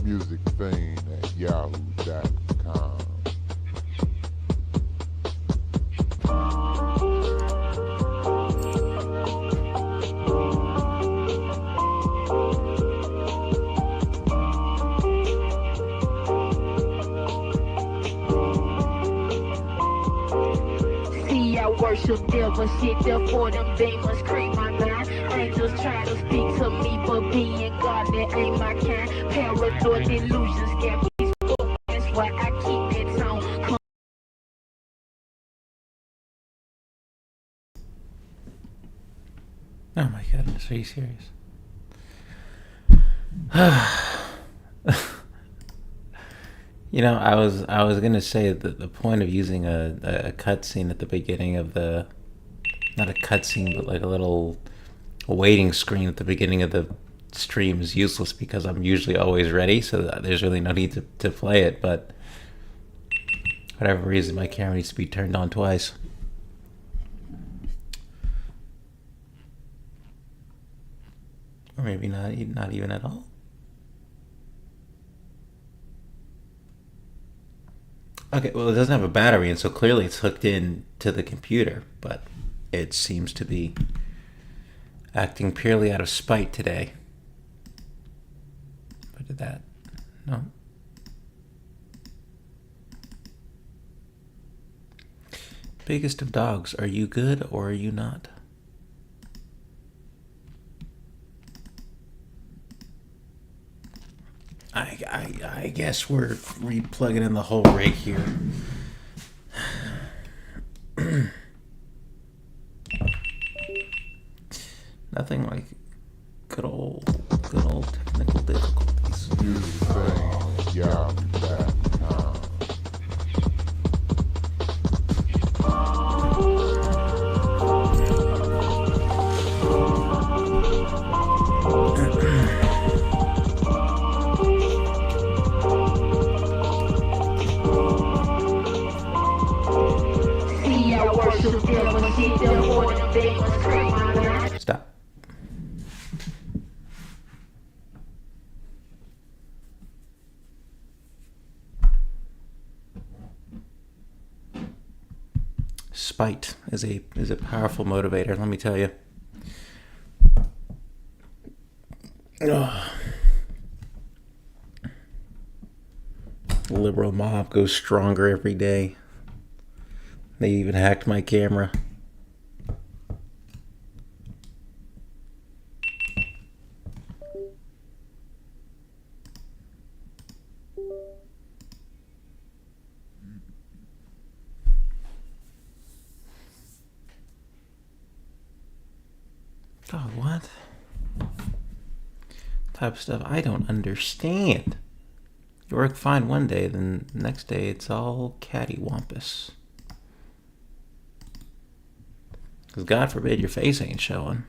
musicfiend@yahoo.com. See, I worship devil shit, therefore them demons creep my mind. Angels try to speak to me, but being God, that ain't my kind. Paranoid delusions got me stuck, that's why I keep that tone. Oh my goodness, are you serious? You know, I was gonna say that the point of using a cutscene at the beginning of the, not a cutscene, but like a little waiting screen at the beginning of the stream is useless because I'm usually always ready, so there's really no need to play it. But for whatever reason, my camera needs to be turned on twice. Or maybe not even at all. Okay, well, it doesn't have a battery, and so clearly it's hooked in to the computer, but it seems to be acting purely out of spite today. What did that? No. Biggest of dogs, are you good or are you not? I guess we're re-plugging in the whole rig here. Nothing like good old technical difficulties. Musicfiend@yahoo.com. See, I worship devil shit, therefore them demons creep my mind. Stop. Spite is a powerful motivator, let me tell you. Ugh. The liberal mob goes stronger every day. They even hacked my camera. Oh, what? Type of stuff I don't understand. You work fine one day, then the next day it's all cattywampus. Because God forbid your face ain't showing.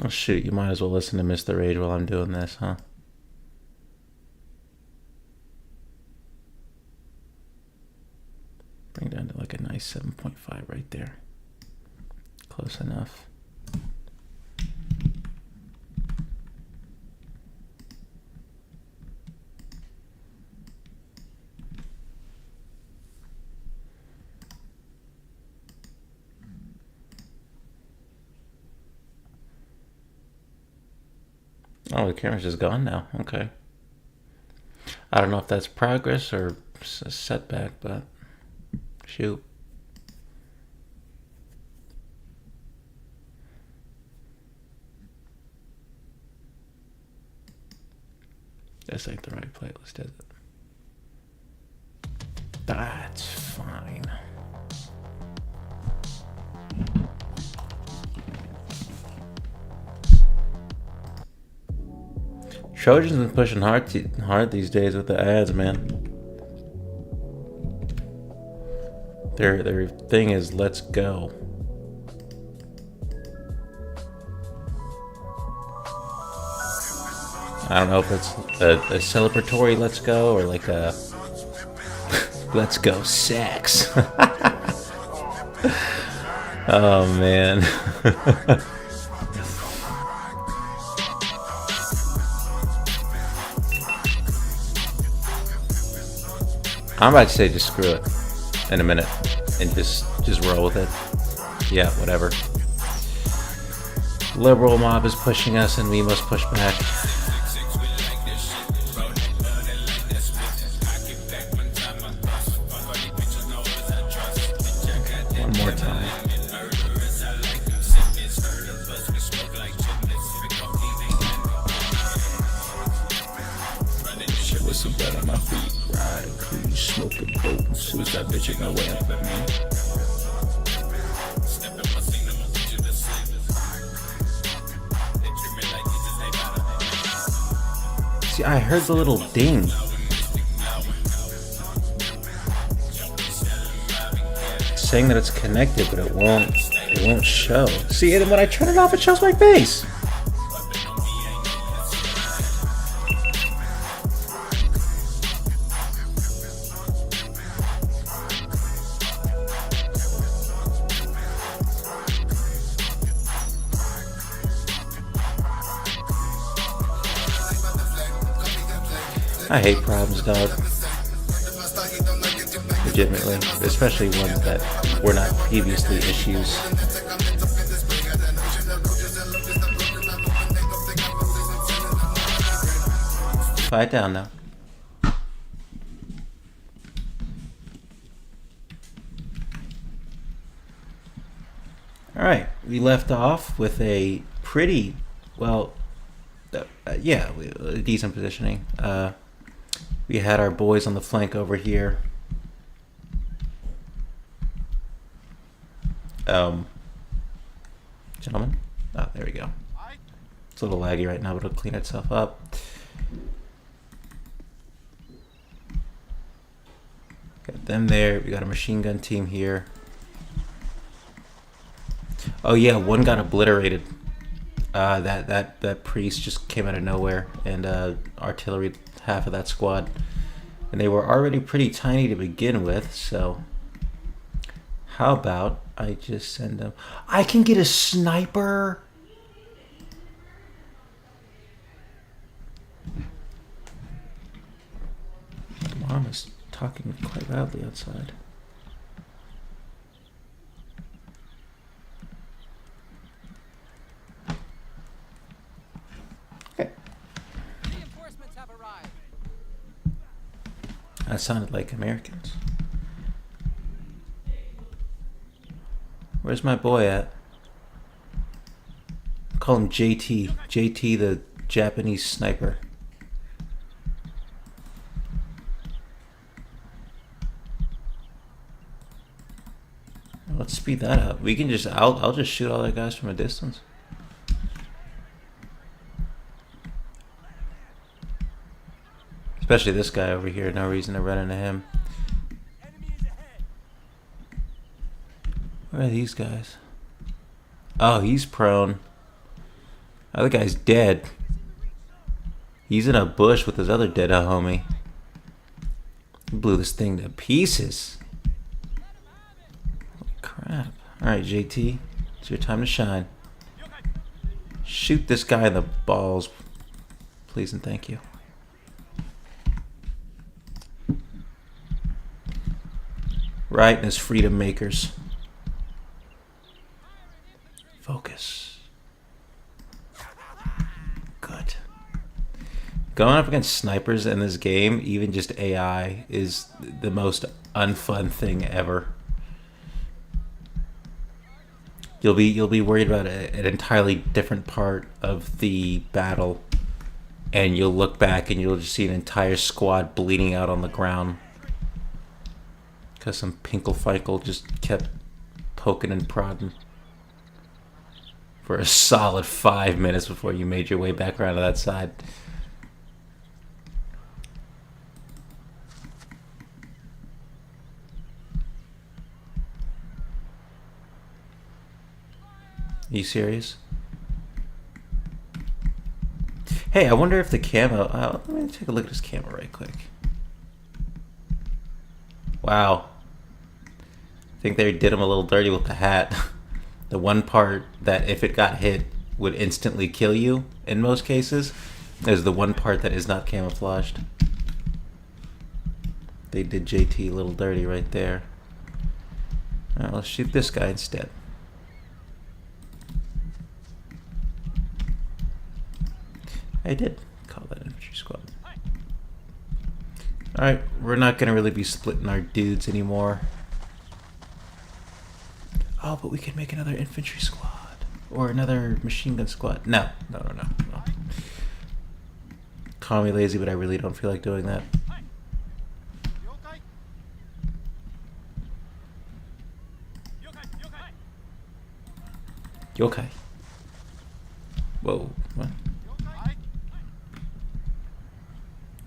Oh shoot, you might as well listen to Mr. Rage while I'm doing this, huh? Bring down to like a nice 7.5 right there. Close enough. Oh, the camera's just gone now. Okay. I don't know if that's progress or a setback, but shoot. This ain't the right playlist, is it? That's fine. Trojan's been pushing hard these days with the ads, man. Their thing is let's go. I don't know if it's a celebratory let's go or like a let's go sex. Oh man. I'm about to say just screw it in a minute and just roll with it. Yeah, whatever. Liberal mob is pushing us and we must push back. One more time. Shit with some blood on my feet. Ride, cruise, smoking dope, suicide bitch my way up at me. See, I heard the little ding. Saying that it's connected, but it won't show. See, and when I turn it off, it shows my face. I hate problems, dog. Legitimately, especially ones that were not previously issues. Quiet down now. Alright, we left off with a pretty, well, yeah, decent positioning. We had our boys on the flank over here. Gentlemen. Oh, there we go. It's a little laggy right now, but it'll clean itself up. Got them there. We got a machine gun team here. Oh yeah, one got obliterated. That priest just came out of nowhere and artillery half of that squad. And they were already pretty tiny to begin with, so how about I just send them... I can get a sniper! Mom is talking quite loudly outside. Okay. Reinforcements have arrived. That sounded like Americans. Where's my boy at? Call him JT. JT, the Japanese sniper. Let's speed that up. We can just... I'll just shoot all the guys from a distance. Especially this guy over here. No reason to run into him. Where are these guys? Oh, he's prone. Other guy's dead. He's in a bush with his other dead homie. He blew this thing to pieces. Holy crap. Alright, JT. It's your time to shine. Shoot this guy in the balls. Please and thank you. Right in his freedom makers. Focus. Good. Going up against snipers in this game, even just AI, is the most unfun thing ever. You'll be worried about an entirely different part of the battle, and you'll look back and you'll just see an entire squad bleeding out on the ground because some Pinkelfeikel just kept poking and prodding for a solid 5 minutes before you made your way back around to that side. Are you serious? Hey, I wonder if the camo... let me take a look at his camo right quick. Wow. I think they did him a little dirty with the hat. The one part that if it got hit would instantly kill you, in most cases, is the one part that is not camouflaged. They did JT a little dirty right there. Alright, let's shoot this guy instead. I did call that infantry squad. Alright, we're not going to really be splitting our dudes anymore. Oh, but we could make another infantry squad. Or another machine gun squad. No. Call me lazy, but I really don't feel like doing that. Yokai. Whoa. What?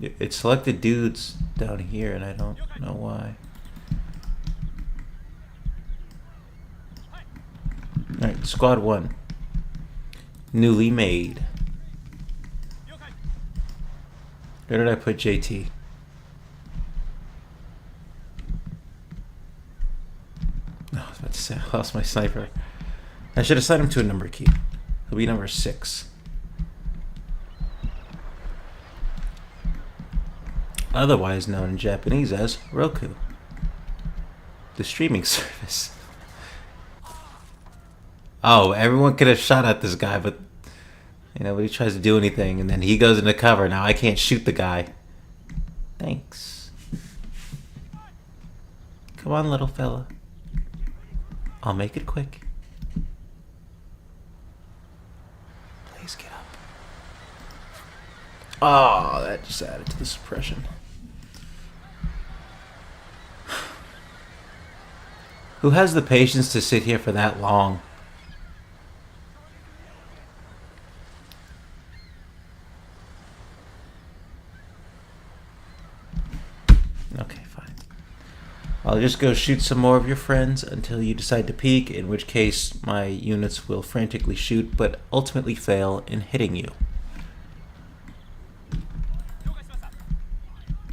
It selected dudes down here, and I don't know why. Alright, squad 1. Newly made. Where did I put JT? Oh, I was about to say I lost my sniper. I should assign him to a number key. He'll be number 6. Otherwise known in Japanese as Roku, the streaming service. Oh, everyone could have shot at this guy, but nobody tries to do anything, and then he goes into cover. Now I can't shoot the guy. Thanks. Come on, little fella. I'll make it quick. Please get up. Oh, that just added to the suppression. Who has the patience to sit here for that long? Okay, fine. I'll just go shoot some more of your friends until you decide to peek, in which case my units will frantically shoot, but ultimately fail in hitting you.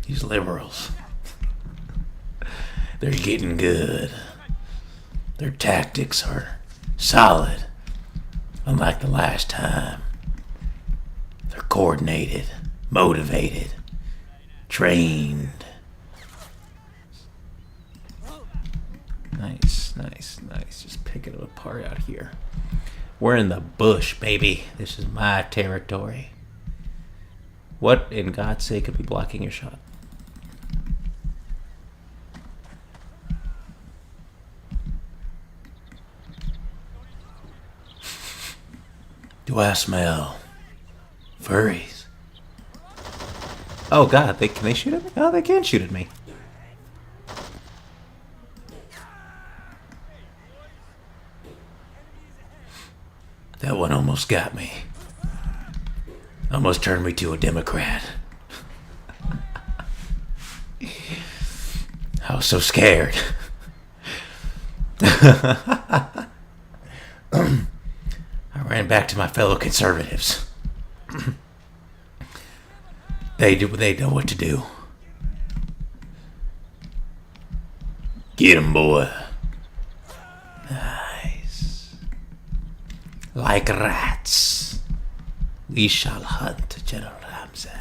These liberals. They're getting good. Their tactics are solid, unlike the last time. They're coordinated, motivated, trained. Nice. Just picking them apart out here. We're in the bush, baby. This is my territory. What, in God's sake, could be blocking your shot? Do I smell furries? Oh God, can they shoot at me? Oh, they can shoot at me. That one almost got me. Almost turned me to a Democrat. I was so scared. I ran back to my fellow conservatives. They know what to do. Get 'em, boy. Nice. Like rats, we shall hunt General Ramsel.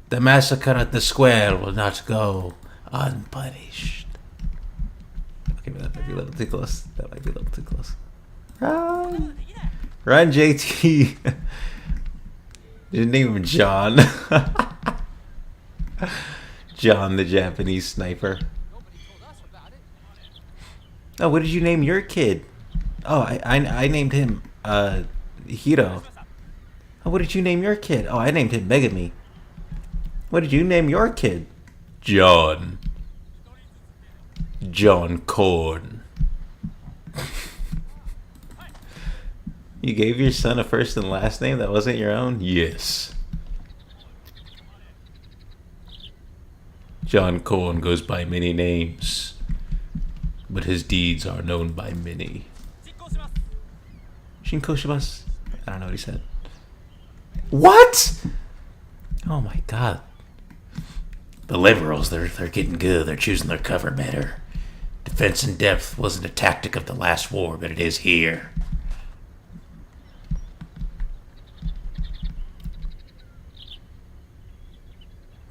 The massacre at the square will not go unpunished. Okay, that might be a little too close. Run, JT. Didn't name him John. John, the Japanese sniper. Oh, what did you name your kid? Oh, I named him Hiro. Oh, what did you name your kid? Oh, I named him Megami. What did you name your kid? John. John Korn. You gave your son a first and last name that wasn't your own? Yes. John Korn goes by many names, but his deeds are known by many. Shinkoshimasu. I don't know what he said. What? Oh my god. The liberals, they're getting good. They're choosing their cover better. Defense in depth wasn't a tactic of the last war, but it is here.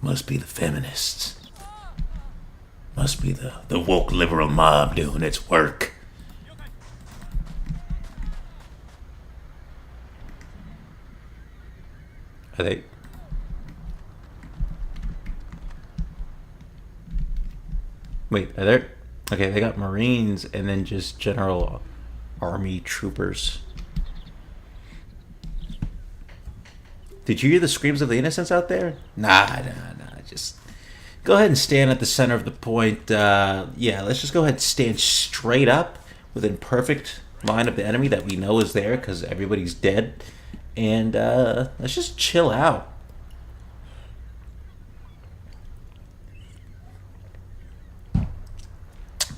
Must be the feminists. Must be the woke liberal mob doing its work. Are they... Wait, are there... Okay, they got Marines and then just general army troopers. Did you hear the screams of the innocents out there? Nah. Just go ahead and stand at the center of the point. Yeah, let's just go ahead and stand straight up within perfect line of the enemy that we know is there because everybody's dead. And let's just chill out.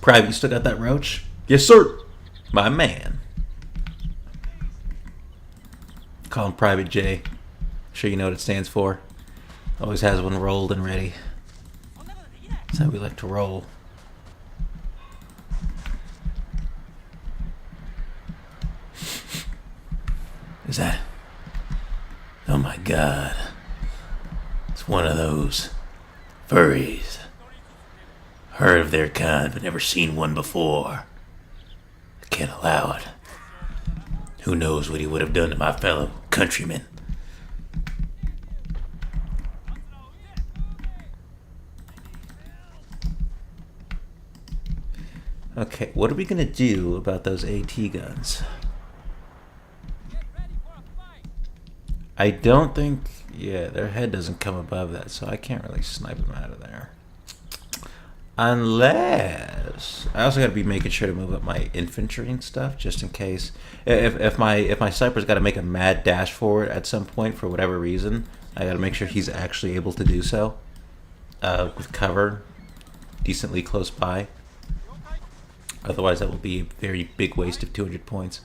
Private, you still got that roach? Yes, sir. My man. Call him Private J. Sure you know what it stands for. Always has one rolled and ready. That's how we like to roll. Is that... Oh my god. It's one of those furries. Heard of their kind, but never seen one before. I can't allow it. Who knows what he would have done to my fellow countrymen. Okay, what are we gonna do about those AT guns? I don't think... Yeah, their head doesn't come above that, so I can't really snipe them out of there. Unless... I also gotta be making sure to move up my infantry and stuff, just in case. If my sniper's gotta make a mad dash forward at some point for whatever reason, I gotta make sure he's actually able to do so. With cover decently close by. Otherwise, that will be a very big waste of 200 points.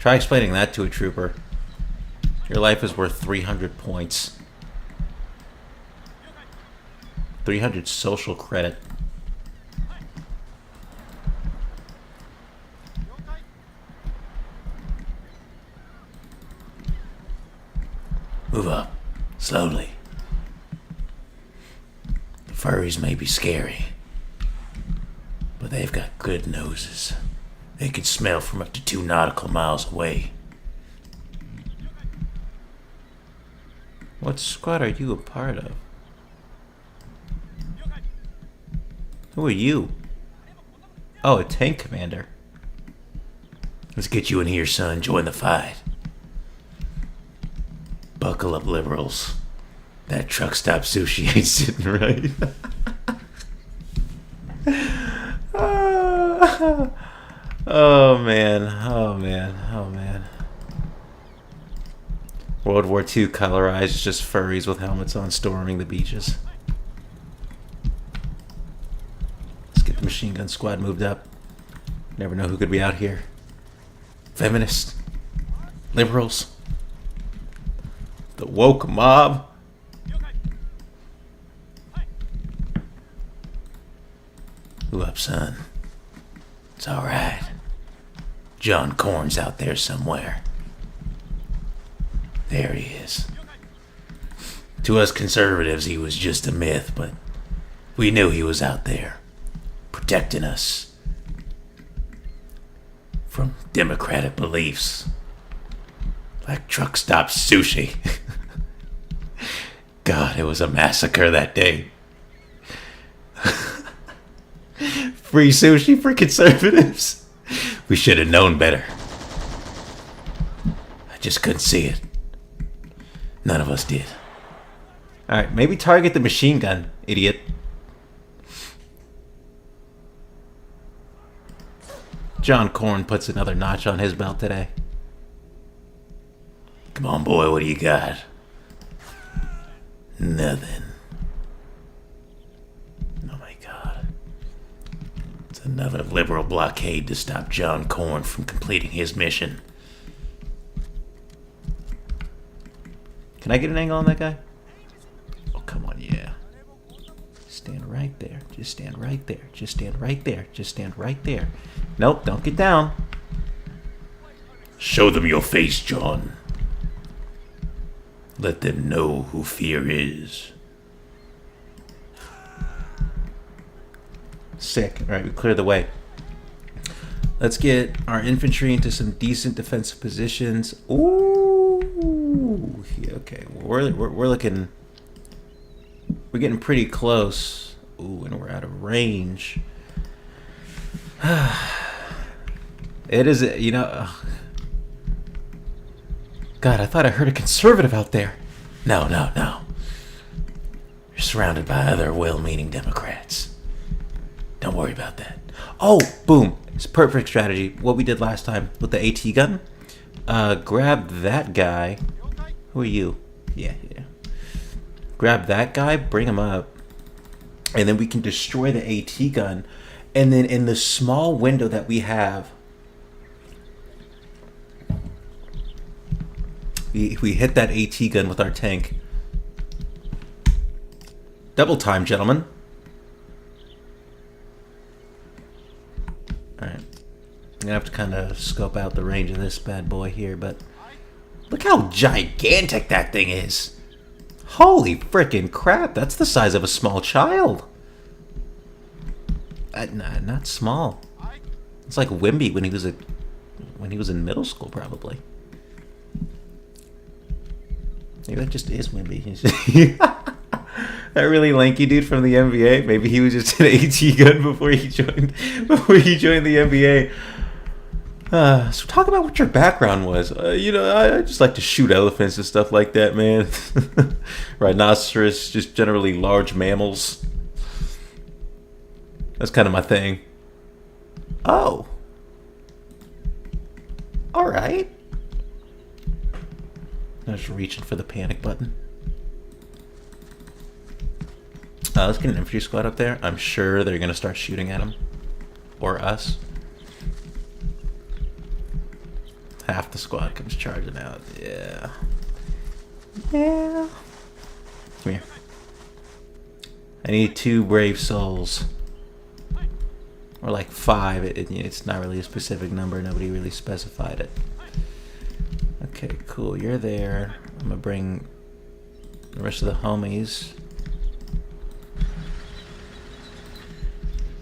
Try explaining that to a trooper. Your life is worth 300 points. 300 social credit. Move up. Slowly. The furries may be scary, but they've got good noses. They can smell from up to 2 nautical miles away. What squad are you a part of? Who are you? Oh, a tank commander. Let's get you in here, son. Join the fight. Buckle up, liberals. That truck stop sushi ain't sitting right. Oh man. World War II colorized, just furries with helmets on storming the beaches. Let's get the machine gun squad moved up. Never know who could be out here. Feminists. Liberals. The woke mob. Who up, son? It's alright. John Corn's out there somewhere. There he is. To us conservatives, he was just a myth, but we knew he was out there, protecting us from democratic beliefs, like truck stop sushi. God, it was a massacre that day. Free sushi for conservatives. We should have known better. I just couldn't see it. None of us did. Alright, maybe target the machine gun, idiot. John Corn puts another notch on his belt today. Come on, boy, what do you got? Nothing. Oh my god. It's another liberal blockade to stop John Corn from completing his mission. Can I get an angle on that guy? Oh, come on, yeah. Stand right there. Just stand right there. Just stand right there. Just stand right there. Nope, don't get down. Show them your face, John. Let them know who fear is. Sick. Alright, we cleared the way. Let's get our infantry into some decent defensive positions. Ooh. Yeah, okay. We're looking... We're getting pretty close. Ooh, and we're out of range. It is, you know... God, I thought I heard a conservative out there. No. You're surrounded by other well-meaning Democrats. Don't worry about that. Oh, boom. It's perfect strategy. What we did last time with the AT gun. Grab that guy. Who are you? Yeah. Grab that guy, bring him up. And then we can destroy the AT gun. And then in the small window that we have, we hit that AT gun with our tank. Double time, gentlemen. Alright. I'm gonna have to kind of scope out the range of this bad boy here, but look how gigantic that thing is. Holy freaking crap, that's the size of a small child. Nah, not small. It's like Wimby when he was in middle school, probably. Maybe that just is Wimby. That really lanky dude from the NBA. Maybe he was just an AT gun before he joined the NBA. So talk about what your background was. I just like to shoot elephants and stuff like that, man. Rhinoceros, just generally large mammals. That's kind of my thing. Oh. All right. I was reaching for the panic button. Let's get an infantry squad up there. I'm sure they're going to start shooting at him. Or us. Half the squad comes charging out. Yeah. Come here. I need 2 brave souls. Or like 5. It's not really a specific number. Nobody really specified it. Okay, cool. You're there. I'm going to bring the rest of the homies.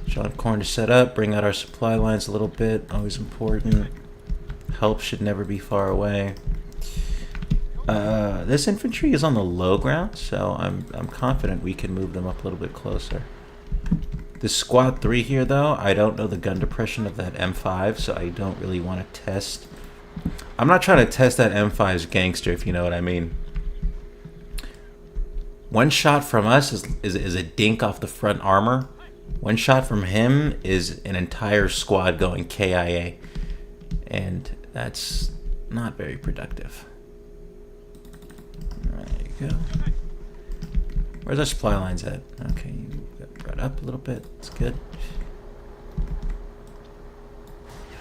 John Corn to set up. Bring out our supply lines a little bit. Always important. Help should never be far away. This infantry is on the low ground, so I'm confident we can move them up a little bit closer. This squad 3 here, though, I don't know the gun depression of that M5, so I don't really want to test. I'm not trying to test that M5's gangster, if you know what I mean. One shot from us is a dink off the front armor. One shot from him is an entire squad going KIA. And that's not very productive. There you go. Where's our supply lines at? Okay, you got brought up a little bit. That's good.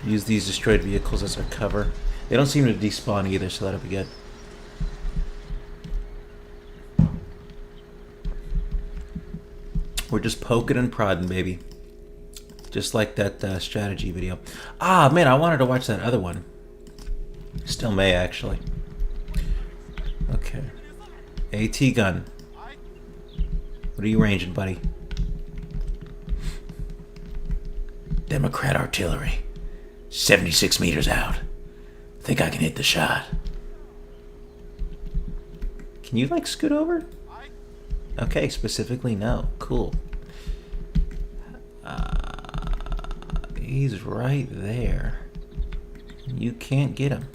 Use these destroyed vehicles as our cover. They don't seem to despawn either, so that'll be good. We're just poking and prodding, baby. Just like that strategy video. Ah, man, I wanted to watch that other one. Still may, actually. Okay. AT gun. What are you ranging, buddy? Democrat artillery. 76 meters out. Think I can hit the shot. Can you, like, scoot over? Okay, specifically no. Cool. He's right there. You can't get him.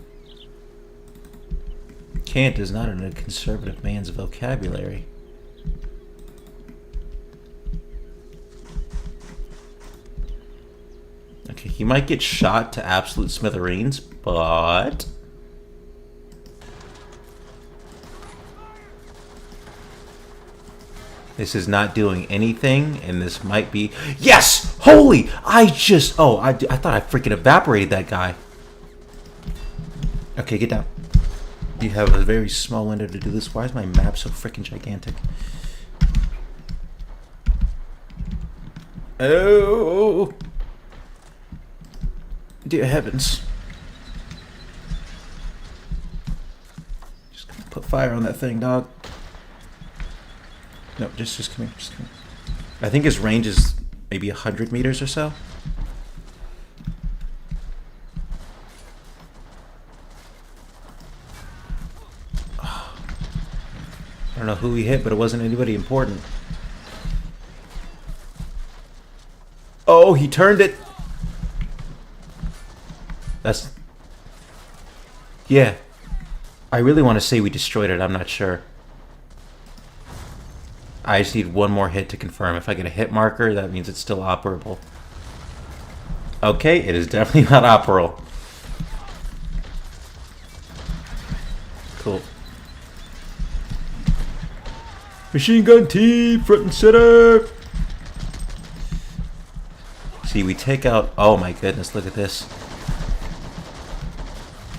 Can't is not in a conservative man's vocabulary. Okay, he might get shot to absolute smithereens, but... This is not doing anything, and this might be... Yes! Holy! I thought I freaking evaporated that guy. Okay, get down. You have a very small window to do this. Why is my map so freaking gigantic? Oh! Dear heavens. Just gonna put fire on that thing, dog. No, just come here. Just come here. I think his range is maybe 100 meters or so. I don't know who he hit, but it wasn't anybody important. Oh, he turned it. That's... Yeah. I really want to say we destroyed it. I'm not sure. I just need one more hit to confirm. If I get a hit marker, that means it's still operable. Okay, it is definitely not operable. Cool. Machine gun team, front and center. See, we take out... Oh my goodness, look at this.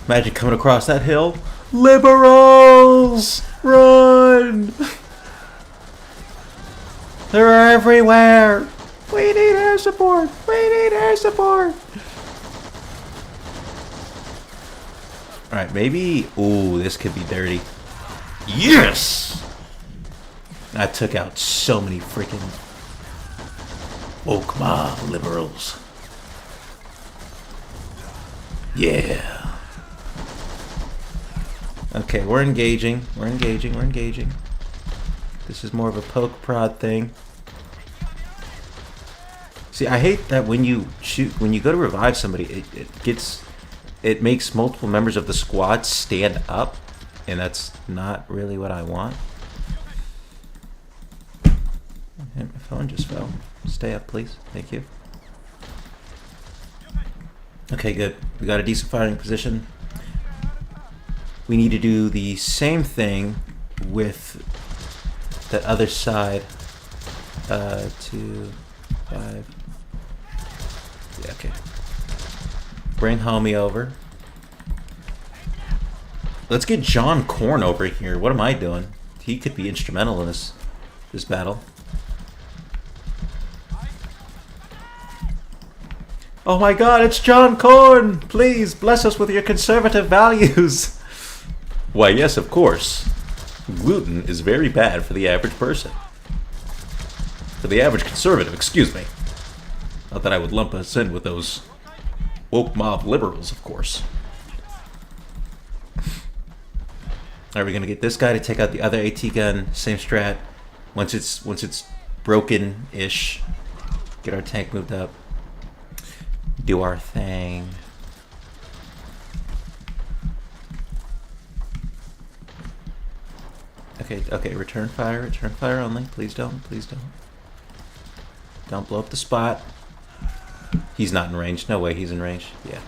Imagine coming across that hill. Liberals! Run! They're everywhere! We need air support! We need air support! Alright, maybe... Ooh, this could be dirty. Yes! I took out so many freaking woke mob liberals. Yeah. Okay, we're engaging. We're engaging. We're engaging. This is more of a poke prod thing. See, I hate that when you shoot, when you go to revive somebody, it makes multiple members of the squad stand up, and that's not really what I want. And my phone just fell. Stay up, please. Thank you. Okay, good. We got a decent firing position. We need to do the same thing with the other side. 2, 5. Yeah, okay. Bring homie over. Let's get John Korn over here. What am I doing? He could be instrumental in this battle. Oh my god, it's John Korn! Please, bless us with your conservative values! Why, yes, of course. Gluten is very bad for the average person. For the average conservative, excuse me. Not that I would lump us in with those woke mob liberals, of course. Are we gonna get this guy to take out the other AT gun? Same strat. Once it's broken-ish, get our tank moved up. Do our thing. Okay, return fire only. Please don't. Don't blow up the spot. He's not in range. No way he's in range. Yeah.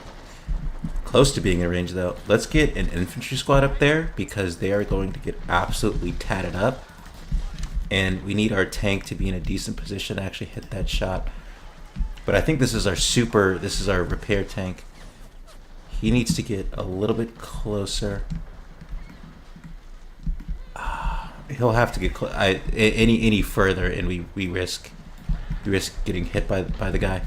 Close to being in range though. Let's get an infantry squad up there because they are going to get absolutely tatted up. And we need our tank to be in a decent position to actually hit that shot. But I think this is our repair tank. He needs to get a little bit closer. He'll have to get any further, and we risk getting hit by the guy.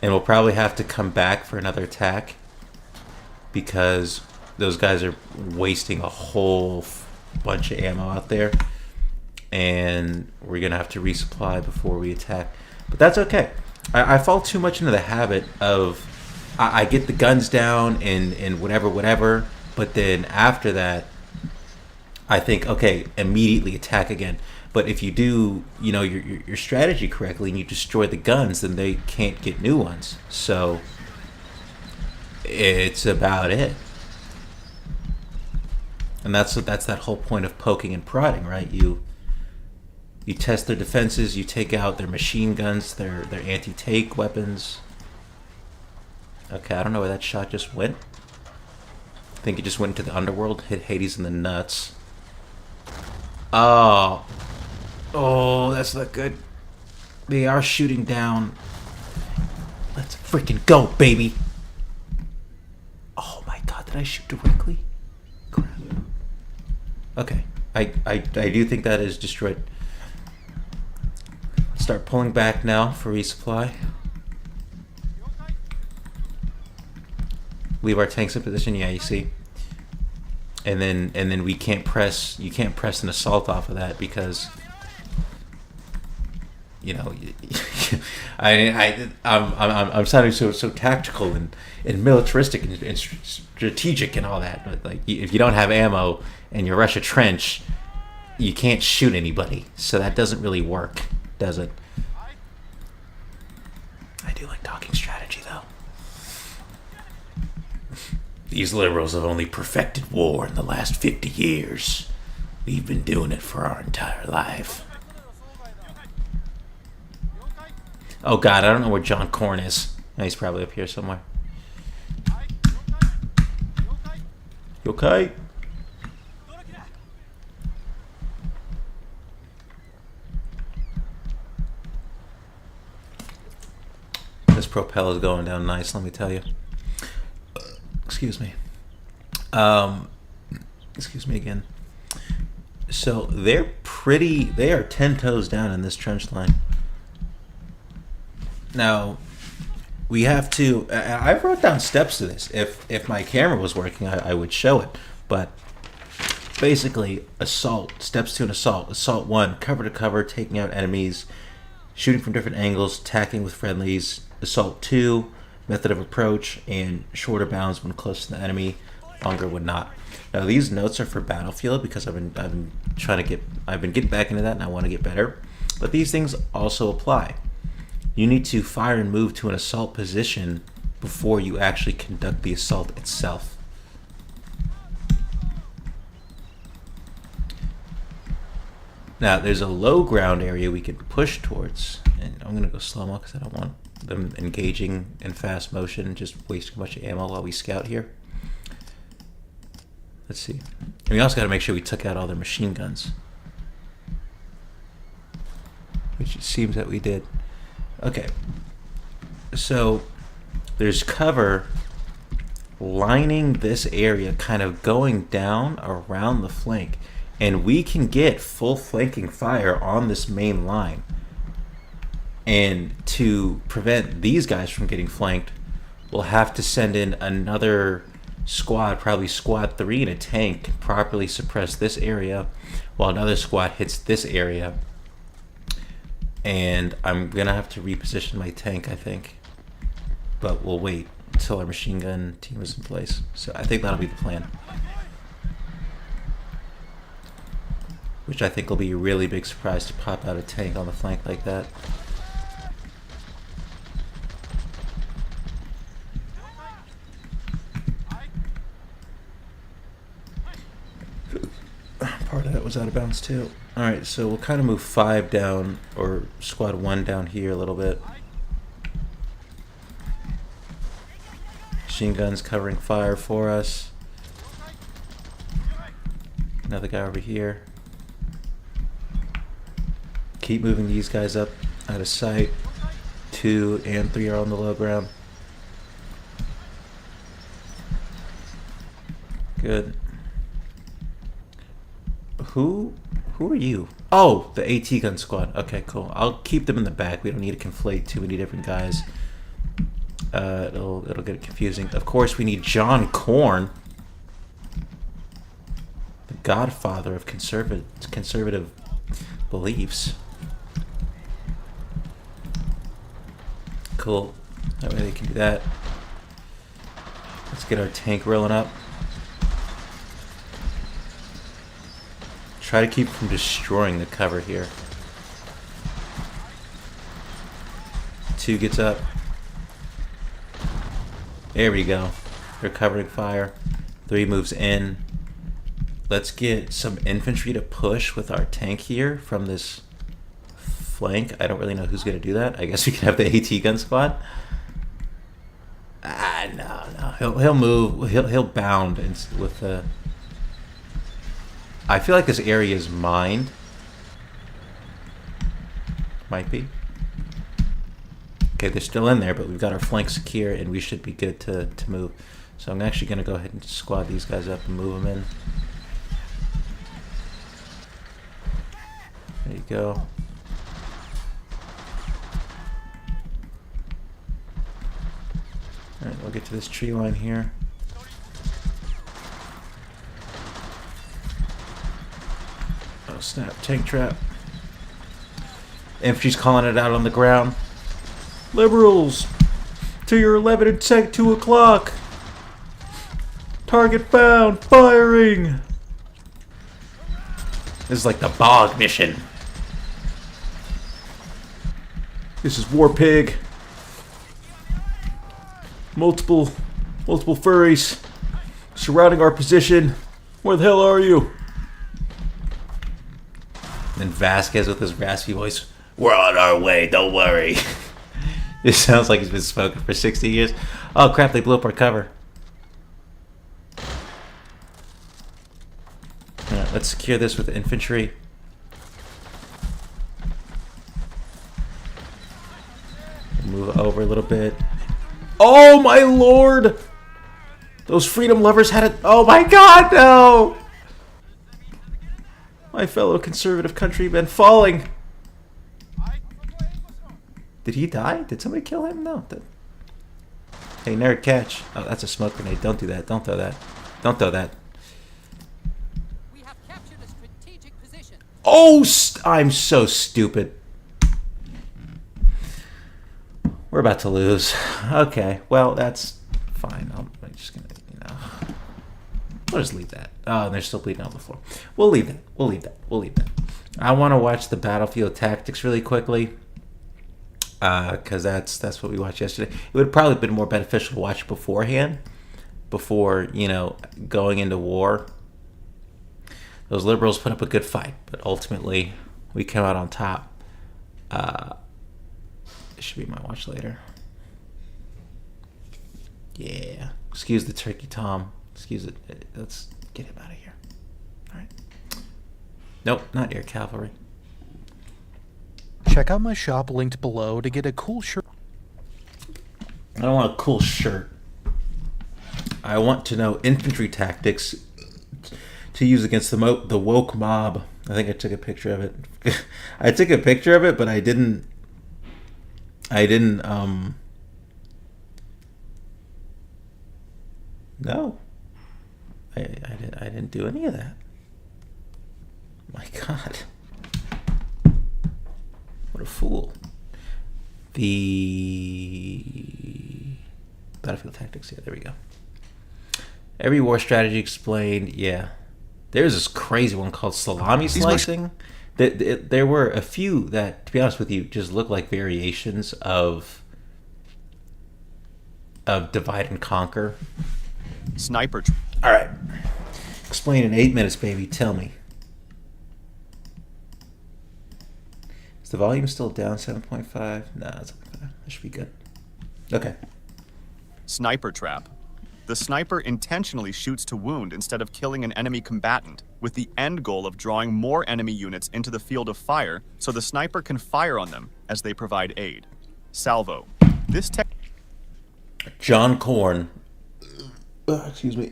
And we'll probably have to come back for another attack because those guys are wasting a whole bunch of ammo out there, and we're gonna have to resupply before we attack. But that's okay. I fall too much into the habit of I get the guns down and whatever, but then after that I think, okay, immediately attack again. But if you do, your strategy correctly and you destroy the guns, then they can't get new ones. So it's about it. And that's that whole point of poking and prodding, right? You test their defenses, you take out their machine guns, their anti-tank weapons. Okay, I don't know where that shot just went. I think it just went into the underworld, hit Hades in the nuts. Oh, that's not good. They are shooting down. Let's freaking go, baby. Oh my god, did I shoot directly? Crap. Okay. I do think that is destroyed. Start pulling back now for resupply. Leave our tanks in position. Yeah, you see. And then we can't press. You can't press an assault off of that because, you know, I'm sounding so tactical and militaristic and strategic and all that. But like, if you don't have ammo and you rush a trench, you can't shoot anybody. So that doesn't really work, does it? I do like talking strategy, though. These liberals have only perfected war in the last 50 years. We've been doing it for our entire life. Oh god, I don't know where John Corn is. Oh, he's probably up here somewhere. You okay? This propeller's going down nice, let me tell you. Excuse me. Excuse me again. So they are 10 toes down in this trench line. Now, we have to, I wrote down steps to this. If my camera was working, I would show it. But basically, assault, steps to an assault. Assault 1, cover to cover, taking out enemies, shooting from different angles, attacking with friendlies. Assault 2, method of approach, and shorter bounds when close to the enemy, longer when not. Now these notes are for Battlefield because I've been getting back into that and I want to get better. But these things also apply. You need to fire and move to an assault position before you actually conduct the assault itself. Now there's a low ground area we can push towards, and I'm gonna go slow-mo because I don't want them engaging in fast motion and just wasting a bunch of ammo while we scout here. Let's see. And we also got to make sure we took out all their machine guns, which it seems that we did. Okay. So there's cover lining this area, kind of going down around the flank, and we can get full flanking fire on this main line. And to prevent these guys from getting flanked, we'll have to send in another squad, probably squad 3 in a tank, can properly suppress this area while another squad hits this area. And I'm gonna have to reposition my tank, I think, but we'll wait until our machine gun team is in place. So I think that'll be the plan, which I think will be a really big surprise to pop out a tank on the flank like that. Part of that was out of bounds too. Alright, so we'll kind of move 5 down, or squad 1 down here a little bit. Machine guns covering fire for us. Another guy over here. Keep moving these guys up out of sight. 2 and 3 are on the low ground. Good. Who are you? Oh, the AT gun squad. Okay, cool. I'll keep them in the back. We don't need to conflate too many different guys. It'll get confusing. Of course, we need John Corn, the godfather of conservative beliefs. Cool. That way they can do that. Let's get our tank rolling up. Try to keep from destroying the cover here. 2 gets up. There we go. They're covering fire. 3 moves in. Let's get some infantry to push with our tank here from this flank. I don't really know who's going to do that. I guess we can have the AT gun squad. No. He'll move. He'll bound with the... I feel like this area is mined. Might be. Okay, they're still in there, but we've got our flank secure, and we should be good to move. So I'm actually going to go ahead and squad these guys up and move them in. There you go. Alright, we'll get to this tree line here. Oh snap, tank trap. Infantry's calling it out on the ground. Liberals! To your 11 and 2 o'clock! Target found! Firing! This is like the Bog mission. This is War Pig. Multiple furries surrounding our position. Where the hell are you? And Vasquez with his raspy voice. We're on our way, don't worry. It sounds like he's been smoking for 60 years. Oh crap, they blew up our cover. Alright, let's secure this with infantry. Move over a little bit. Oh my lord! Those freedom lovers had it. Oh my god, no! My fellow conservative countrymen falling. Did he die? Did somebody kill him? No. Hey, nerd, catch. Oh, that's a smoke grenade. Don't do that. Don't throw that. Don't throw that. We have captured a strategic position. Oh, I'm so stupid. We're about to lose. Okay, well, that's fine. I'm just gonna, we'll just leave that. Oh, they're still bleeding on the floor. We'll leave that. We'll leave that. We'll leave that. I want to watch the battlefield tactics really quickly, because that's what we watched yesterday. It would probably have been more beneficial to watch beforehand, before going into war. Those liberals put up a good fight, but ultimately we came out on top. It should be my watch later. Yeah. Excuse the turkey, Tom. Excuse it. Let's get him out of here. All right. Nope, not air cavalry. Check out my shop linked below to get a cool shirt. I don't want a cool shirt. I want to know infantry tactics to use against the woke mob. I think I took a picture of it. I took a picture of it, but I didn't. No. I didn't do any of that. My God. What a fool. The battlefield tactics. Yeah, there we go. Every war strategy explained. Yeah. There's this crazy one called salami slicing. There were a few that, to be honest with you, just look like variations of divide and conquer. Sniper. All right. Explain in 8 minutes, baby. Tell me. Is the volume still down 7.5? No, it's okay. That should be good. Okay. Sniper trap. The sniper intentionally shoots to wound instead of killing an enemy combatant, with the end goal of drawing more enemy units into the field of fire so the sniper can fire on them as they provide aid. Salvo. This John Corn. Excuse me.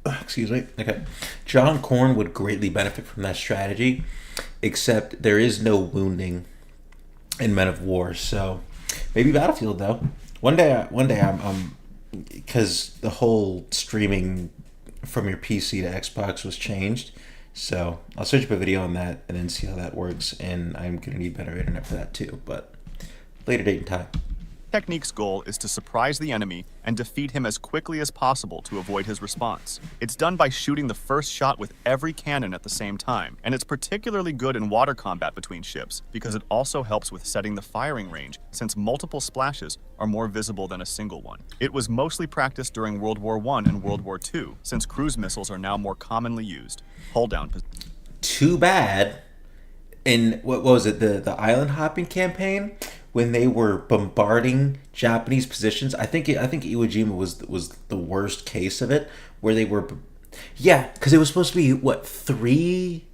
Okay. John Corn would greatly benefit from that strategy, except there is no wounding in Men of War. So maybe Battlefield though. One day I'm because the whole streaming from your PC to Xbox was changed. So I'll search up a video on that and then see how that works. And I'm going to need better internet for that too. But later date and time. technique's goal is to surprise the enemy and defeat him as quickly as possible to avoid his response. It's done by shooting the first shot with every cannon at the same time, and it's particularly good in water combat between ships because it also helps with setting the firing range since multiple splashes are more visible than a single one. It was mostly practiced during World War I and World War II since cruise missiles are now more commonly used. Hull down. Too bad in what was it, the island hopping campaign, when they were bombarding Japanese positions. I think Iwo Jima was the worst case of it, where they were, yeah, because it was supposed to be what 3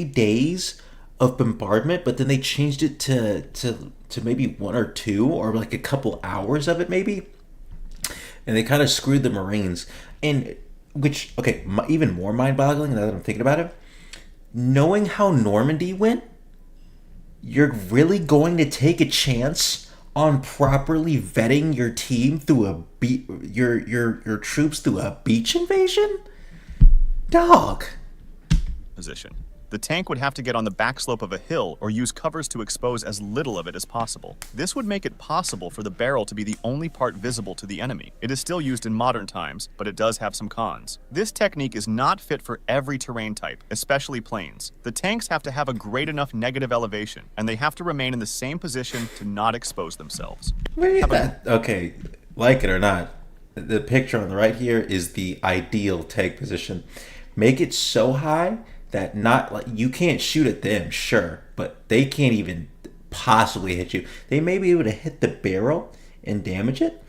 days of bombardment, but then they changed it to maybe 1 or 2 or like a couple hours of it maybe, and they kind of screwed the Marines. And which, okay, even more mind-boggling now that I'm thinking about it, knowing how Normandy went, you're really going to take a chance on properly vetting your team through your troops through a beach invasion? Dog. Position. The tank would have to get on the back slope of a hill or use covers to expose as little of it as possible. This would make it possible for the barrel to be the only part visible to the enemy. It is still used in modern times, but it does have some cons. This technique is not fit for every terrain type, especially plains. The tanks have to have a great enough negative elevation, and they have to remain in the same position to not expose themselves. Okay, like it or not, the picture on the right here is the ideal tank position. Make it so high that not like you can't shoot at them, sure, but they can't even possibly hit you. They may be able to hit the barrel and damage it,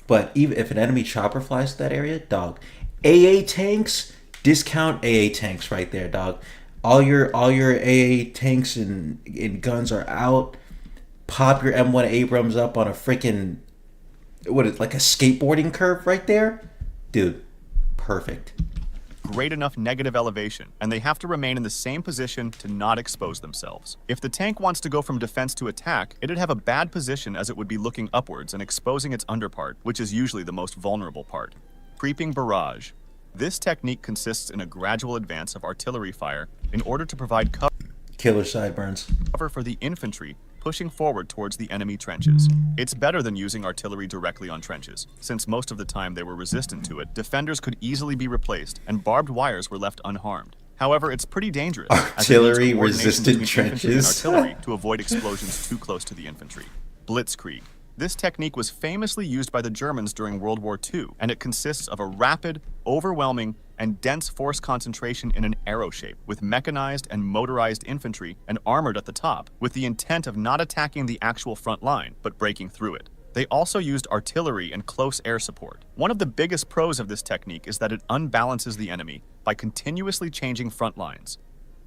but even if an enemy chopper flies to that area, dog, AA tanks, discount AA tanks right there, dog. All your AA tanks and guns are out. Pop your M1 Abrams up on a freaking like a skateboarding curve right there, dude. Perfect. Great enough negative elevation, and they have to remain in the same position to not expose themselves. If the tank wants to go from defense to attack, it'd have a bad position as it would be looking upwards and exposing its underpart, which is usually the most vulnerable part. Creeping barrage. This technique consists in a gradual advance of artillery fire in order to provide Killer sideburns. cover for the infantry pushing forward towards the enemy trenches. It's better than using artillery directly on trenches. Since most of the time they were resistant to it, defenders could easily be replaced and barbed wires were left unharmed. However, it's pretty dangerous. Artillery resistant trenches. Artillery to avoid explosions too close to the infantry. Blitzkrieg. This technique was famously used by the Germans during World War II, and it consists of a rapid, overwhelming, and dense force concentration in an arrow shape, with mechanized and motorized infantry and armored at the top, with the intent of not attacking the actual front line, but breaking through it. They also used artillery and close air support. One of the biggest pros of this technique is that it unbalances the enemy by continuously changing front lines.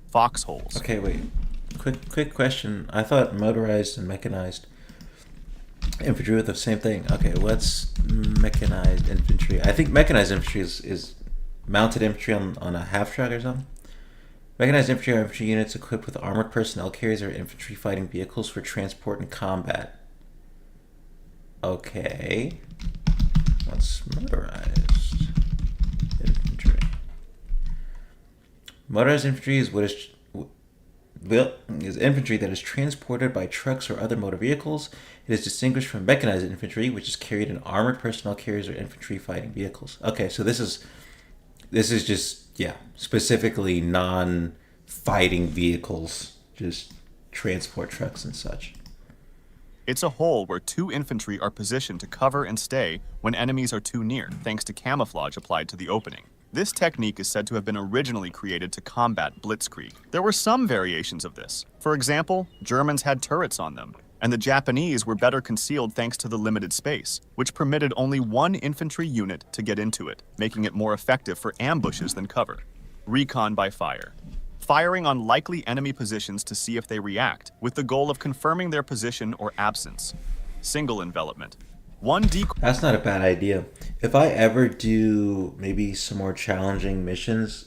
Foxholes. Okay, wait. Quick question. I thought motorized and mechanized infantry were the same thing. Okay, what's mechanized infantry? I think mechanized infantry is mounted infantry on a half track or something. Mechanized infantry are infantry units equipped with armored personnel carriers or infantry fighting vehicles for transport and combat. Okay. What's motorized infantry? Motorized infantry is is infantry that is transported by trucks or other motor vehicles. It is distinguished from mechanized infantry, which is carried in armored personnel carriers or infantry fighting vehicles. Okay, so this is just, yeah, specifically non-fighting vehicles, just transport trucks and such. It's a hole where two infantry are positioned to cover and stay when enemies are too near, thanks to camouflage applied to the opening. This technique is said to have been originally created to combat blitzkrieg. There were some variations of this. For example, Germans had turrets on them, and the Japanese were better concealed thanks to the limited space, which permitted only one infantry unit to get into it, making it more effective for ambushes than cover. Recon by fire. Firing on likely enemy positions to see if they react, with the goal of confirming their position or absence. Single envelopment. One decoy. That's not a bad idea. If I ever do maybe some more challenging missions,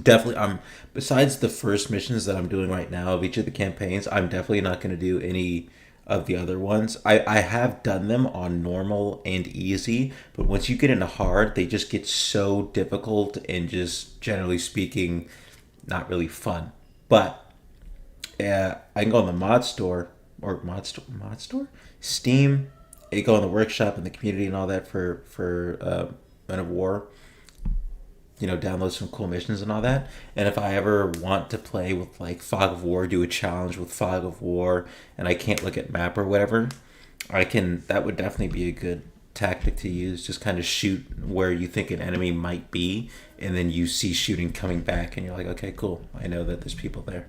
definitely besides the first missions that I'm doing right now of each of the campaigns, I'm definitely not going to do any of the other ones. I have done them on normal and easy, but once you get into hard, they just get so difficult and just generally speaking, not really fun. But I can go on the mod store, Steam. You go in the workshop and the community and all that for Men of War. You know, download some cool missions and all that. And if I ever want to play with like Fog of War, do a challenge with Fog of War, and I can't look at map or whatever, that would definitely be a good tactic to use. Just kind of shoot where you think an enemy might be, and then you see shooting coming back, and you're like, okay, cool. I know that there's people there.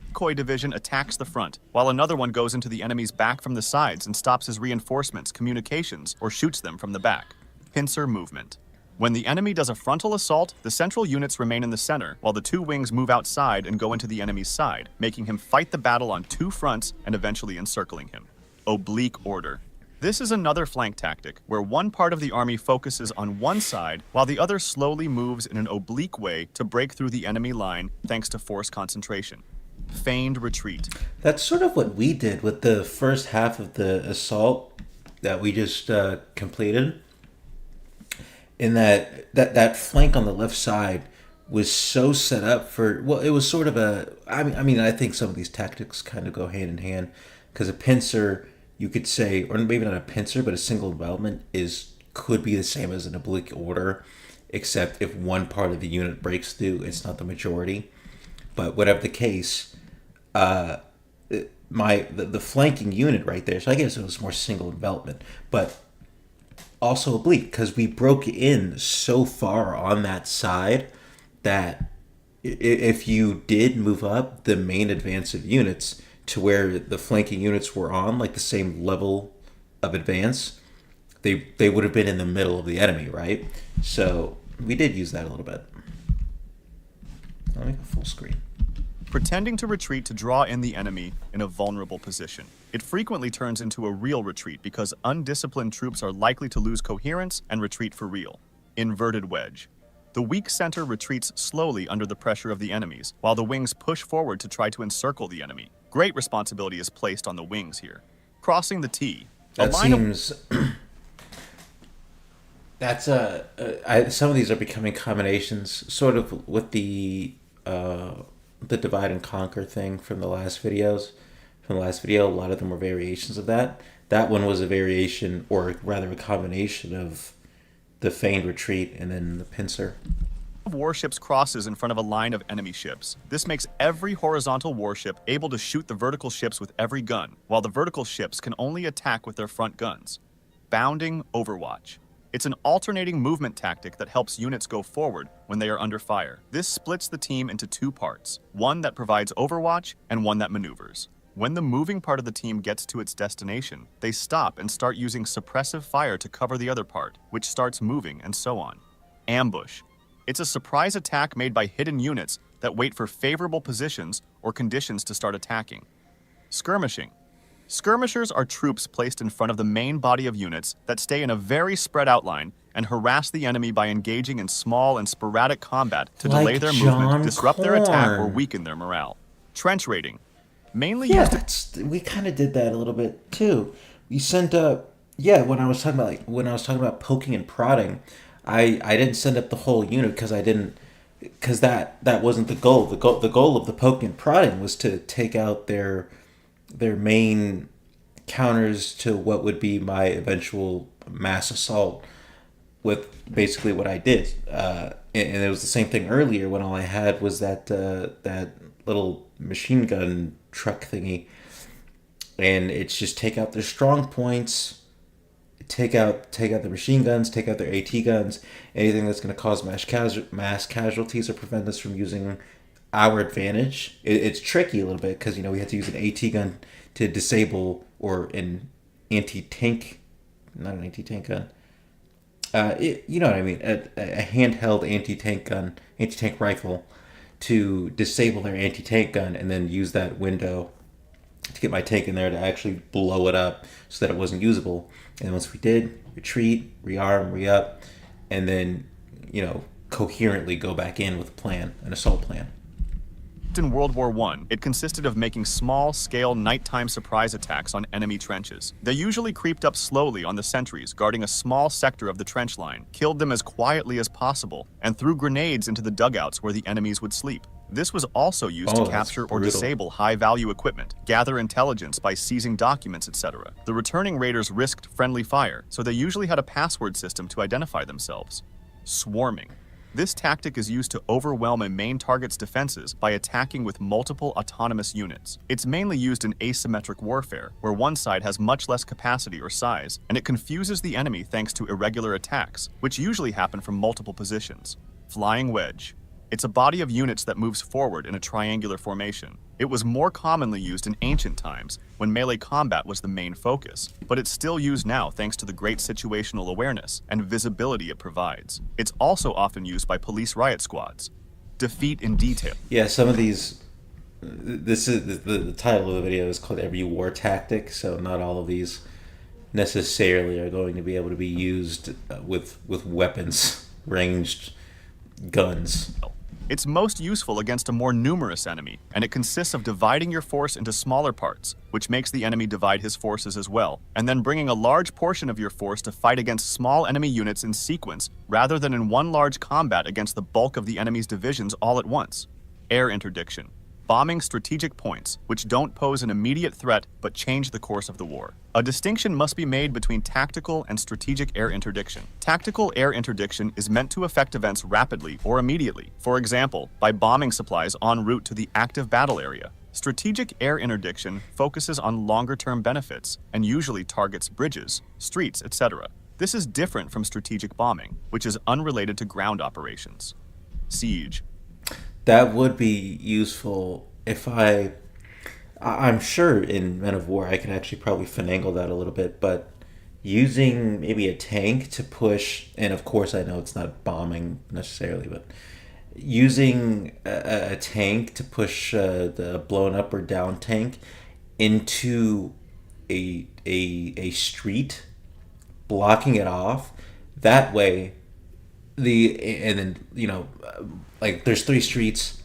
Decoy division attacks the front, while another one goes into the enemy's back from the sides and stops his reinforcements, communications, or shoots them from the back. Pincer movement. When the enemy does a frontal assault, the central units remain in the center, while the two wings move outside and go into the enemy's side, making him fight the battle on two fronts and eventually encircling him. Oblique order. This is another flank tactic, where one part of the army focuses on one side, while the other slowly moves in an oblique way to break through the enemy line thanks to force concentration. Feigned retreat. That's sort of what we did with the first half of the assault that we just completed. In that flank on the left side was so set up for, well, it was sort of a, I mean, I think some of these tactics kind of go hand in hand, because a pincer, you could say, or maybe not a pincer, but a single envelopment could be the same as an oblique order, except if one part of the unit breaks through, it's not the majority. But whatever the case, the flanking unit right there, so I guess it was more single envelopment, but also oblique, because we broke in so far on that side that if you did move up the main advance of units to where the flanking units were on, like the same level of advance, they would have been in the middle of the enemy, right? So we did use that a little bit. I'll make a full screen. Pretending to retreat to draw in the enemy in a vulnerable position. It frequently turns into a real retreat because undisciplined troops are likely to lose coherence and retreat for real. Inverted wedge. The weak center retreats slowly under the pressure of the enemies, while the wings push forward to try to encircle the enemy. Great responsibility is placed on the wings here. Crossing the T. That seems... That's some of these are becoming combinations, sort of with the divide and conquer thing from the last videos. From the last video, a lot of them were variations of that. That one was a variation, or rather a combination of the feigned retreat and then the pincer. Warships crosses in front of a line of enemy ships. This makes every horizontal warship able to shoot the vertical ships with every gun, while the vertical ships can only attack with their front guns. Bounding Overwatch. It's an alternating movement tactic that helps units go forward when they are under fire. This splits the team into two parts, one that provides overwatch and one that maneuvers. When the moving part of the team gets to its destination, they stop and start using suppressive fire to cover the other part, which starts moving, and so on. Ambush. It's a surprise attack made by hidden units that wait for favorable positions or conditions to start attacking. Skirmishing. Skirmishers are troops placed in front of the main body of units that stay in a very spread out line and harass the enemy by engaging in small and sporadic combat to delay their movement, disrupt their attack, or weaken their morale. Trench raiding. Mainly used we kind of did that a little bit too. We sent up, when I was talking about poking and prodding, I didn't send up the whole unit because that wasn't the goal. The goal of the poking and prodding was to take out their main counters to what would be my eventual mass assault with basically what I did. And it was the same thing earlier when all I had was that little machine gun truck thingy. And it's just take out their strong points, take out the machine guns, take out their AT guns, anything that's going to cause mass casualties or prevent us from using our advantage. It's tricky a little bit because, we had to use an AT gun to disable, or an anti-tank, not an anti-tank gun. You know what I mean? A handheld anti-tank rifle to disable their anti-tank gun and then use that window to get my tank in there to actually blow it up so that it wasn't usable. And once we did, retreat, rearm, re-up, and then, coherently go back in with a plan, an assault plan. In World War I, it consisted of making small-scale nighttime surprise attacks on enemy trenches. They usually creeped up slowly on the sentries, guarding a small sector of the trench line, killed them as quietly as possible, and threw grenades into the dugouts where the enemies would sleep. This was also used to capture or disable high-value equipment, gather intelligence by seizing documents, etc. The returning raiders risked friendly fire, so they usually had a password system to identify themselves. Swarming. This tactic is used to overwhelm a main target's defenses by attacking with multiple autonomous units. It's mainly used in asymmetric warfare, where one side has much less capacity or size, and it confuses the enemy thanks to irregular attacks, which usually happen from multiple positions. Flying wedge. It's a body of units that moves forward in a triangular formation. It was more commonly used in ancient times, when melee combat was the main focus, but it's still used now thanks to the great situational awareness and visibility it provides. It's also often used by police riot squads. Defeat in detail. Yeah, some of these. This is the title of the video is called Every War Tactic, so not all of these necessarily are going to be able to be used with weapons, ranged guns. It's most useful against a more numerous enemy, and it consists of dividing your force into smaller parts, which makes the enemy divide his forces as well, and then bringing a large portion of your force to fight against small enemy units in sequence, rather than in one large combat against the bulk of the enemy's divisions all at once. Air interdiction. Bombing strategic points, which don't pose an immediate threat but change the course of the war. A distinction must be made between tactical and strategic air interdiction. Tactical air interdiction is meant to affect events rapidly or immediately, for example, by bombing supplies en route to the active battle area. Strategic air interdiction focuses on longer-term benefits and usually targets bridges, streets, etc. This is different from strategic bombing, which is unrelated to ground operations. Siege. That would be useful if I'm sure in Men of War I could actually probably finagle that a little bit, but using maybe a tank to push, and of course I know it's not bombing necessarily, but using a tank to push the blown up or down tank into a street, blocking it off, that way and then, you know, like there's 3 streets,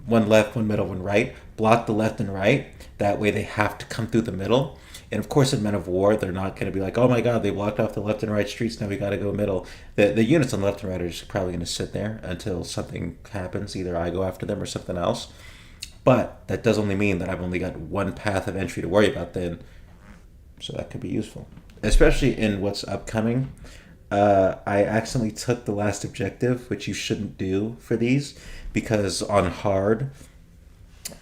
one left, one middle, one right. Block the left and right. That way they have to come through the middle. And of course, in Men of War, they're not going to be like, oh my god, they blocked off the left and right streets, now we got to go middle. The units on the left and right are just probably going to sit there until something happens. Either I go after them or something else. But that does only mean that I've only got one path of entry to worry about then. So that could be useful. Especially in what's upcoming. I accidentally took the last objective, which you shouldn't do for these, because on hard,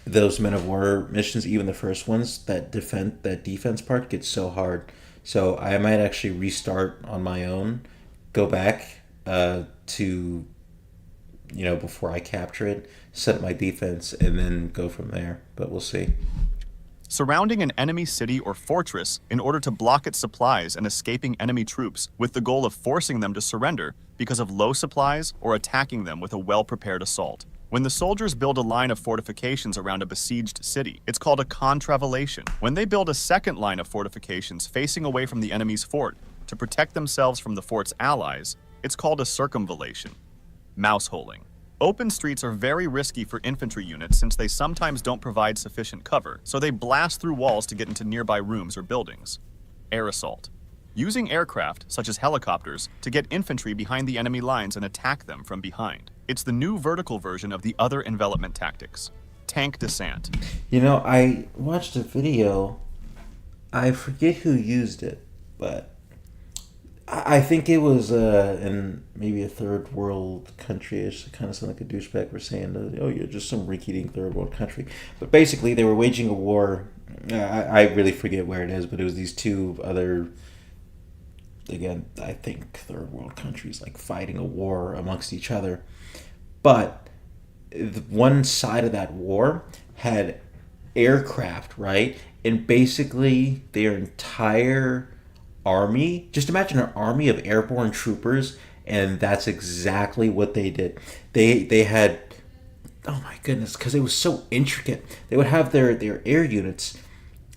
those Men of War missions, even the first ones, that defense part gets so hard. So I might actually restart on my own, go back to, you know, before I capture it, set up my defense, and then go from there. But we'll see. Surrounding an enemy city or fortress in order to block its supplies and escaping enemy troops with the goal of forcing them to surrender because of low supplies or attacking them with a well-prepared assault. When the soldiers build a line of fortifications around a besieged city, it's called a contravallation. When they build a second line of fortifications facing away from the enemy's fort to protect themselves from the fort's allies, it's called a circumvallation. Mouseholing. Open streets are very risky for infantry units since they sometimes don't provide sufficient cover, so they blast through walls to get into nearby rooms or buildings. Air assault. Using aircraft, such as helicopters, to get infantry behind the enemy lines and attack them from behind. It's the new vertical version of the other envelopment tactics. Tank descent. You know, I watched a video, I forget who used it, but I think it was in maybe a third world country. It kind of sounded like a douchebag for saying, oh, you're just some rinky-dink third world country. But basically, they were waging a war. I really forget where it is, but it was these 2 other, again, I think third world countries, like fighting a war amongst each other. But one side of that war had aircraft, right? And basically, their entire army, just imagine an army of airborne troopers, and that's exactly what they did. They had, oh my goodness, because it was so intricate. They would have their air units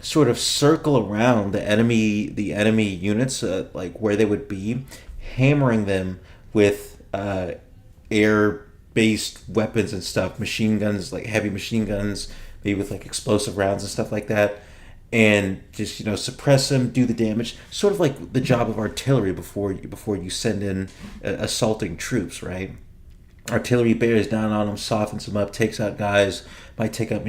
sort of circle around the enemy units, like where they would be, hammering them with air-based weapons and stuff, machine guns, like heavy machine guns, maybe with like explosive rounds and stuff like that. And just, you know, suppress them, do the damage, sort of like the job of artillery before you send in assaulting troops, right? Artillery bears down on them, softens them up, takes out guys, might take out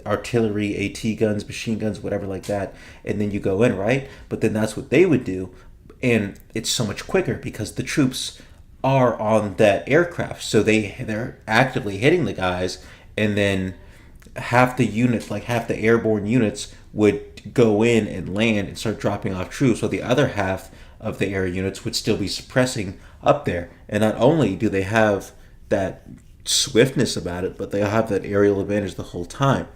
artillery, AT guns, machine guns, whatever like that, and then you go in, right? But then that's what they would do, and it's so much quicker because the troops are on that aircraft, so they're actively hitting the guys, and then half the units, like half the airborne units, would go in and land and start dropping off troops, while the other half of the air units would still be suppressing up there. And not only do they have that swiftness about it, but they'll have that aerial advantage the whole time.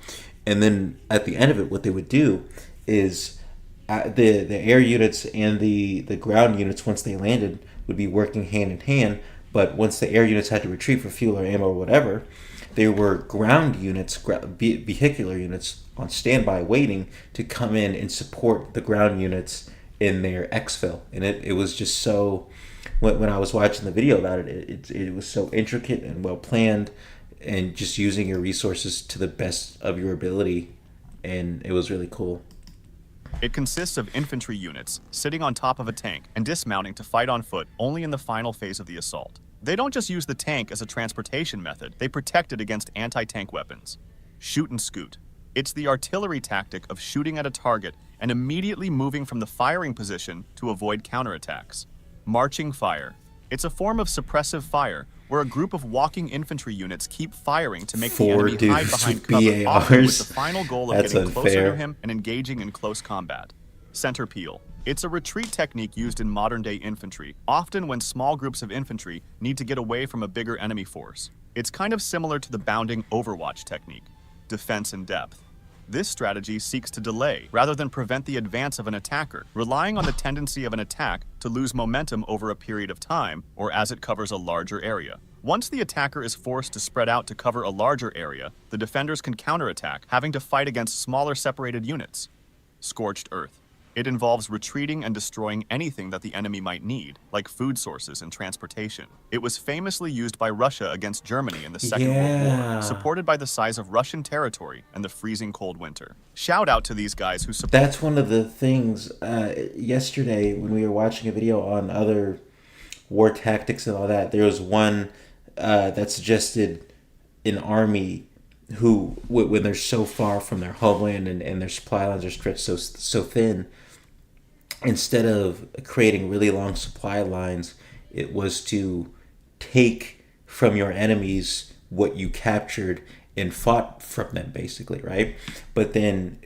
And then at the end of it, what they would do is the air units and the ground units, once they landed, would be working hand in hand. But once the air units had to retreat for fuel or ammo or whatever, there were ground units, vehicular units on standby waiting to come in and support the ground units in their exfil. And it was just so, when I was watching the video about it, it was so intricate and well planned, and just using your resources to the best of your ability, and it was really cool. It consists of infantry units sitting on top of a tank and dismounting to fight on foot only in the final phase of the assault. They don't just use the tank as a transportation method, they protect it against anti-tank weapons. Shoot and scoot. It's the artillery tactic of shooting at a target and immediately moving from the firing position to avoid counterattacks. Marching fire. It's a form of suppressive fire where a group of walking infantry units keep firing to make the enemy hide behind cover, often with the final goal of getting closer to him and engaging in close combat. Center peel. It's a retreat technique used in modern-day infantry, often when small groups of infantry need to get away from a bigger enemy force. It's kind of similar to the bounding Overwatch technique. Defense in depth. This strategy seeks to delay rather than prevent the advance of an attacker, relying on the tendency of an attack to lose momentum over a period of time or as it covers a larger area. Once the attacker is forced to spread out to cover a larger area, the defenders can counterattack, having to fight against smaller separated units. Scorched earth. It involves retreating and destroying anything that the enemy might need, like food sources and transportation. It was famously used by Russia against Germany in the Second World War, supported by the size of Russian territory and the freezing cold winter. Shout out to these guys who support. That's one of the things yesterday when we were watching a video on other war tactics and all that. There was one that suggested an army who, when they're so far from their homeland and their supply lines are stretched so thin, instead of creating really long supply lines, it was to take from your enemies what you captured and fought from them, basically, right? But then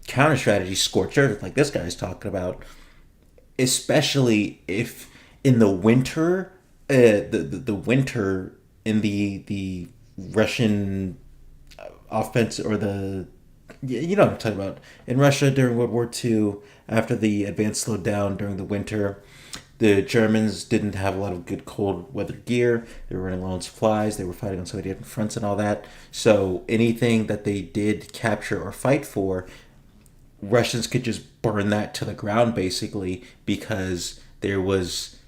counter strategy, scorched earth, like this guy's talking about, especially if in the winter, the winter in the Russian offense, or you know what I'm talking about, in Russia during World War II, after the advance slowed down during the winter, the Germans didn't have a lot of good cold weather gear. They were running low on supplies. They were fighting on so many different fronts and all that. So anything that they did capture or fight for, Russians could just burn that to the ground, basically, because there was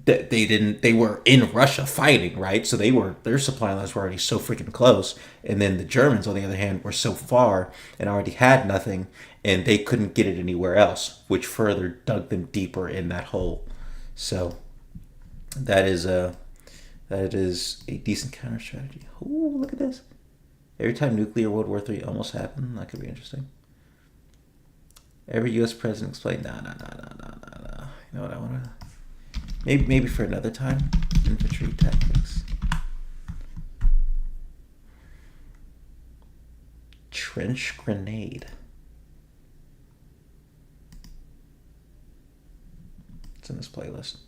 that they were in Russia fighting, right? So their supply lines were already so freaking close, and then the Germans, on the other hand, were so far and already had nothing, and they couldn't get it anywhere else, which further dug them deeper in that hole. So that is a decent counter strategy. Ooh, look at this! Every time nuclear World War III almost happened, that could be interesting. Every U.S. president explained, no. You know what I want to. Maybe for another time. Infantry tactics. Trench grenade. It's in this playlist.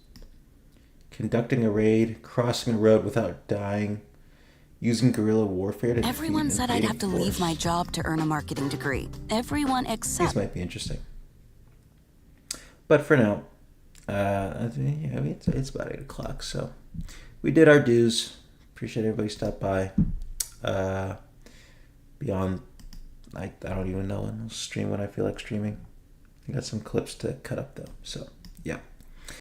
Conducting a raid, crossing a road without dying, using guerrilla warfare to Everyone said I'd have to leave my job to earn a marketing degree. Everyone except... These might be interesting. But for now, it's about 8 o'clock, so we did our dues. Appreciate everybody stopped by. Beyond, I don't even know when I'll stream when I feel like streaming. I got some clips to cut up though, so yeah.